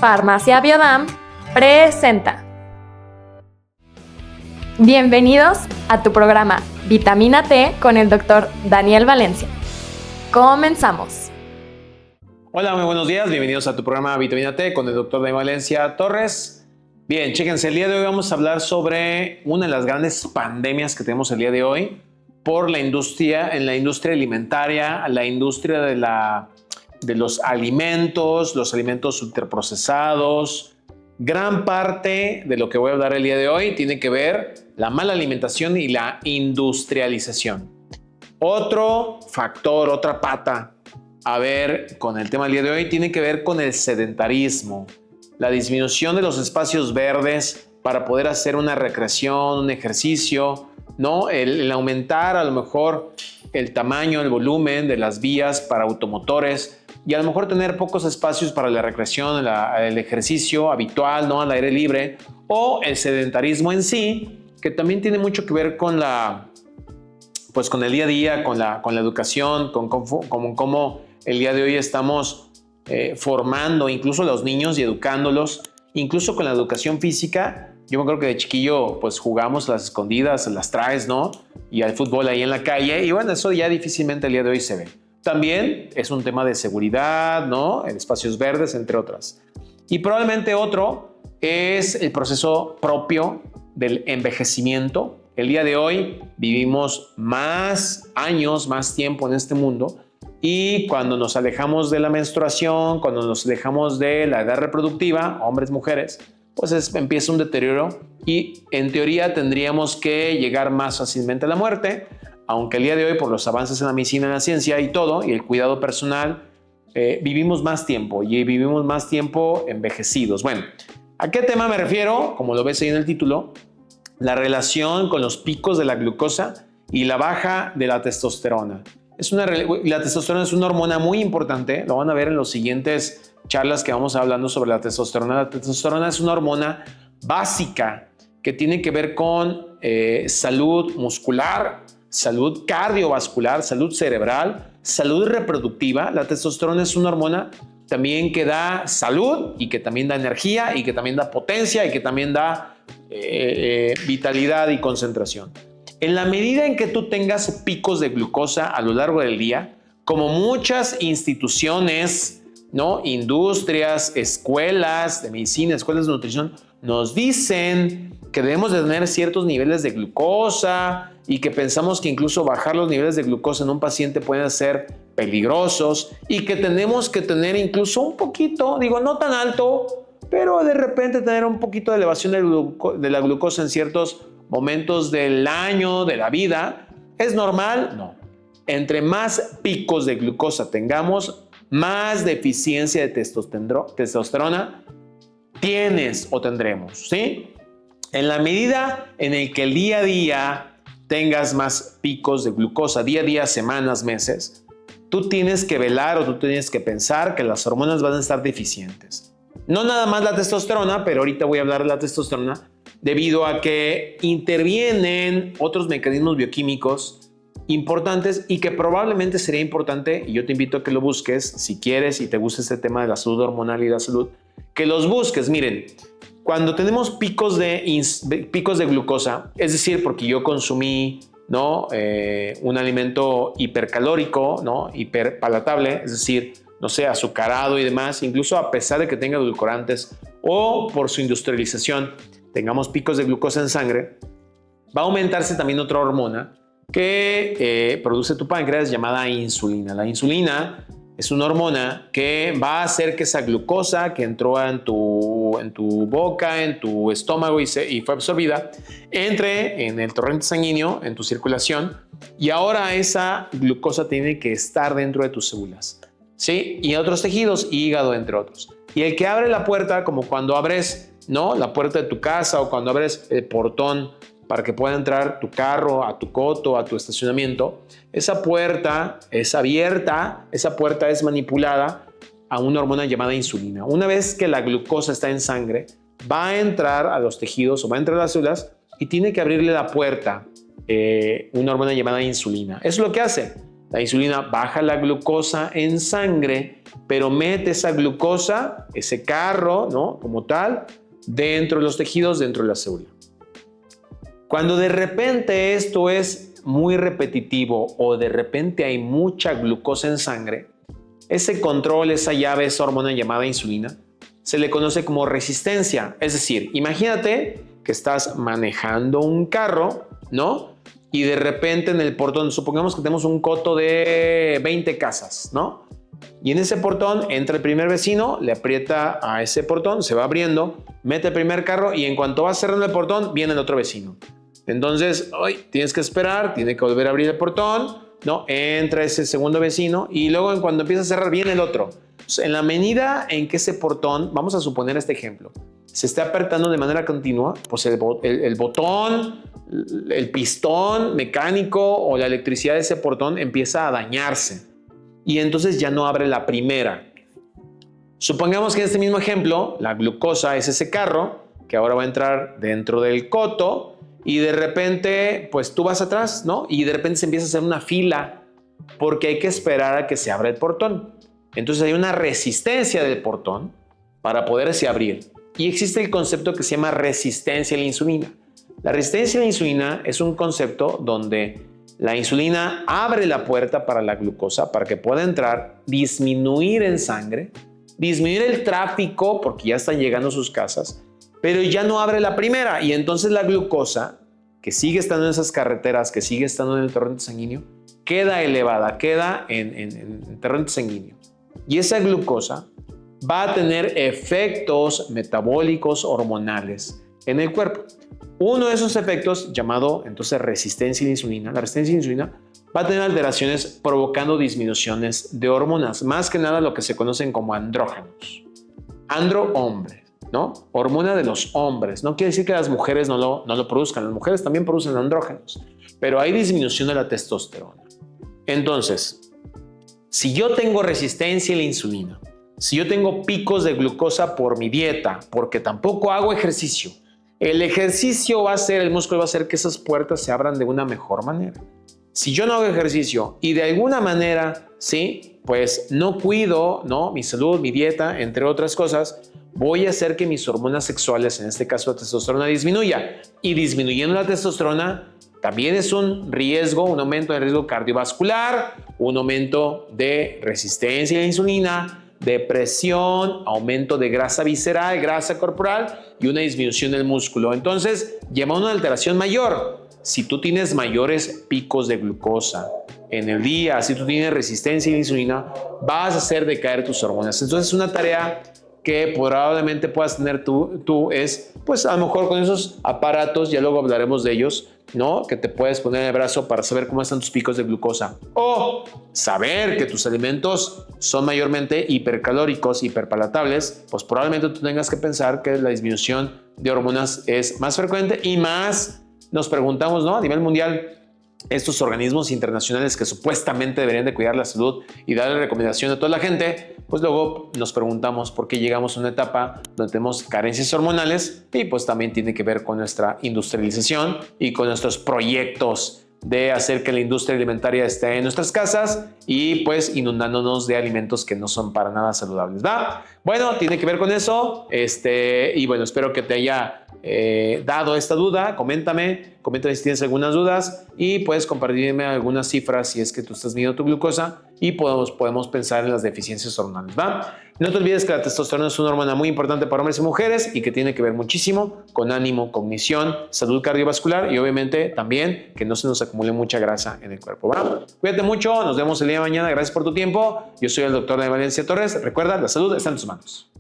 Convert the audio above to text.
Farmacia Biodam presenta. Bienvenidos a tu programa Vitamina T con el Dr. Daniel Valencia. Comenzamos. Hola, muy buenos días. Bienvenidos a tu programa Vitamina T con el Dr. Daniel Valencia Torres. Bien, chéquense, el día de hoy vamos a hablar sobre una de las grandes pandemias que tenemos el día de hoy por la industria alimentaria, la industria de los alimentos ultraprocesados. Gran parte de lo que voy a hablar el día de hoy tiene que ver la mala alimentación y la industrialización. Otro factor, otra pata a ver con el tema del día de hoy tiene que ver con el sedentarismo, la disminución de los espacios verdes para poder hacer una recreación, un ejercicio, ¿no? El aumentar a lo mejor el tamaño, el volumen de las vías para automotores y a lo mejor tener pocos espacios para la recreación, el ejercicio habitual, ¿no? Al aire libre, o el sedentarismo en sí, que también tiene mucho que ver con con el día a día, con la educación, con cómo el día de hoy estamos formando incluso a los niños y educándolos, incluso con la educación física. Yo me acuerdo que de chiquillo pues jugamos las escondidas, las traes, ¿no? Y al fútbol ahí en la calle, y bueno, eso ya difícilmente el día de hoy se ve. También es un tema de seguridad, ¿no? En espacios verdes, entre otras. Y probablemente otro es el proceso propio del envejecimiento. El día de hoy vivimos más años, más tiempo en este mundo, y cuando nos alejamos de la menstruación, cuando nos alejamos de la edad reproductiva, hombres, mujeres, pues empieza un deterioro y en teoría tendríamos que llegar más fácilmente a la muerte, aunque el día de hoy por los avances en la medicina, en la ciencia y todo, y el cuidado personal, vivimos más tiempo y vivimos más tiempo envejecidos. Bueno, ¿a qué tema me refiero? Como lo ves ahí en el título, la relación con los picos de la glucosa y la baja de la testosterona. La testosterona es una hormona muy importante, lo van a ver en los siguientes charlas que vamos hablando sobre la testosterona. La testosterona es una hormona básica que tiene que ver con salud muscular, salud cardiovascular, salud cerebral, salud reproductiva. La testosterona es una hormona también que da salud y que también da energía y que también da potencia y que también da vitalidad y concentración. En la medida en que tú tengas picos de glucosa a lo largo del día, como muchas instituciones, ¿no? Industrias, escuelas de medicina, escuelas de nutrición, nos dicen que debemos de tener ciertos niveles de glucosa y que pensamos que incluso bajar los niveles de glucosa en un paciente pueden ser peligrosos y que tenemos que tener incluso un poquito, digo, no tan alto, pero de repente tener un poquito de elevación de la glucosa en ciertos momentos del año, de la vida. ¿Es normal? No. Entre más picos de glucosa tengamos, más deficiencia de testosterona tienes o tendremos, ¿sí? En la medida en el que el día a día tengas más picos de glucosa, día a día, semanas, meses, tú tienes que velar o tú tienes que pensar que las hormonas van a estar deficientes. No nada más la testosterona, pero ahorita voy a hablar de la testosterona, debido a que intervienen otros mecanismos bioquímicos importantes y que probablemente sería importante, y yo te invito a que lo busques, si quieres y te gusta este tema de la salud hormonal y la salud, que los busques. Miren, cuando tenemos picos de glucosa, es decir, porque yo consumí, ¿no? Un alimento hipercalórico, ¿no? Hiperpalatable, es decir, no sé, azucarado y demás, incluso a pesar de que tenga edulcorantes o por su industrialización, tengamos picos de glucosa en sangre, va a aumentarse también otra hormona que produce tu páncreas llamada insulina. La insulina es una hormona que va a hacer que esa glucosa que entró en tu boca, en tu estómago y fue absorbida, entre en el torrente sanguíneo, en tu circulación, y ahora esa glucosa tiene que estar dentro de tus células, ¿sí? Y otros tejidos, hígado, entre otros. Y el que abre la puerta, como cuando abres, ¿no? La puerta de tu casa o cuando abres el portón para que pueda entrar tu carro a tu coto, a tu estacionamiento, esa puerta es abierta, esa puerta es manipulada a una hormona llamada insulina. Una vez que la glucosa está en sangre, va a entrar a los tejidos o va a entrar a las células y tiene que abrirle la puerta una hormona llamada insulina. Eso es lo que hace. La insulina baja la glucosa en sangre, pero mete esa glucosa, ese carro, ¿no? Como tal, dentro de los tejidos, dentro de la célula. Cuando de repente esto es muy repetitivo o de repente hay mucha glucosa en sangre, ese control, esa llave, esa hormona llamada insulina, se le conoce como resistencia. Es decir, imagínate que estás manejando un carro, ¿no? Y de repente en el portón, supongamos que tenemos un coto de 20 casas, ¿no? Y en ese portón entra el primer vecino, le aprieta a ese portón, se va abriendo, mete el primer carro y en cuanto va cerrando el portón, viene el otro vecino. Entonces, tienes que esperar, tiene que volver a abrir el portón, ¿no? Entra ese segundo vecino y luego cuando empieza a cerrar, viene el otro. Entonces, en la medida en que ese portón, vamos a suponer este ejemplo, se está apretando de manera continua, pues el botón, el pistón mecánico o la electricidad de ese portón empieza a dañarse y entonces ya no abre la primera. Supongamos que en este mismo ejemplo, la glucosa es ese carro que ahora va a entrar dentro del coto y de repente, pues tú vas atrás, ¿no? Y de repente se empieza a hacer una fila porque hay que esperar a que se abra el portón. Entonces hay una resistencia del portón para poderse abrir. Y existe el concepto que se llama resistencia a la insulina. La resistencia a la insulina es un concepto donde la insulina abre la puerta para la glucosa para que pueda entrar, disminuir en sangre, disminuir el tráfico porque ya están llegando a sus casas, pero ya no abre la primera y entonces la glucosa, que sigue estando en esas carreteras, que sigue estando en el torrente sanguíneo, queda elevada, queda en torrente sanguíneo. Y esa glucosa va a tener efectos metabólicos hormonales en el cuerpo. Uno de esos efectos, llamado entonces resistencia a la insulina, la resistencia a la insulina va a tener alteraciones provocando disminuciones de hormonas, más que nada lo que se conocen como andrógenos. Hombre, ¿no? Hormona de los hombres. No quiere decir que las mujeres no lo produzcan, las mujeres también producen andrógenos, pero hay disminución de la testosterona. Entonces, si yo tengo resistencia a la insulina, si yo tengo picos de glucosa por mi dieta, porque tampoco hago ejercicio, el ejercicio el músculo va a hacer que esas puertas se abran de una mejor manera. Si yo no hago ejercicio y de alguna manera, sí, pues no cuido, ¿no? Mi salud, mi dieta, entre otras cosas, voy a hacer que mis hormonas sexuales, en este caso la testosterona, disminuya. Y disminuyendo la testosterona, también es un riesgo, un aumento de riesgo cardiovascular, un aumento de resistencia a la insulina, depresión, aumento de grasa visceral, grasa corporal y una disminución del músculo. Entonces, lleva a una alteración mayor. Si tú tienes mayores picos de glucosa en el día, si tú tienes resistencia a la insulina, vas a hacer decaer tus hormonas. Entonces, es una tarea que probablemente puedas tener tú es, pues a lo mejor con esos aparatos, ya luego hablaremos de ellos, ¿no? Que te puedes poner en el brazo para saber cómo están tus picos de glucosa. O saber que tus alimentos son mayormente hipercalóricos, hiperpalatables, pues probablemente tú tengas que pensar que la disminución de hormonas es más frecuente y más nos preguntamos, ¿no? A nivel mundial, estos organismos internacionales que supuestamente deberían de cuidar la salud y darle recomendación a toda la gente, pues luego nos preguntamos por qué llegamos a una etapa donde tenemos carencias hormonales y pues también tiene que ver con nuestra industrialización y con nuestros proyectos de hacer que la industria alimentaria esté en nuestras casas y pues inundándonos de alimentos que no son para nada saludables, ¿va? Bueno, tiene que ver con eso, y bueno, espero que te haya dado esta duda. Coméntame si tienes algunas dudas y puedes compartirme algunas cifras si es que tú estás midiendo tu glucosa y podemos pensar en las deficiencias hormonales, ¿va? No te olvides que la testosterona es una hormona muy importante para hombres y mujeres y que tiene que ver muchísimo con ánimo, cognición, salud cardiovascular y obviamente también que no se nos acumule mucha grasa en el cuerpo, ¿va? Cuídate mucho, nos vemos el día de mañana, gracias por tu tiempo. Yo soy el doctor Daniel Valencia Torres. Recuerda, la salud está en tus manos.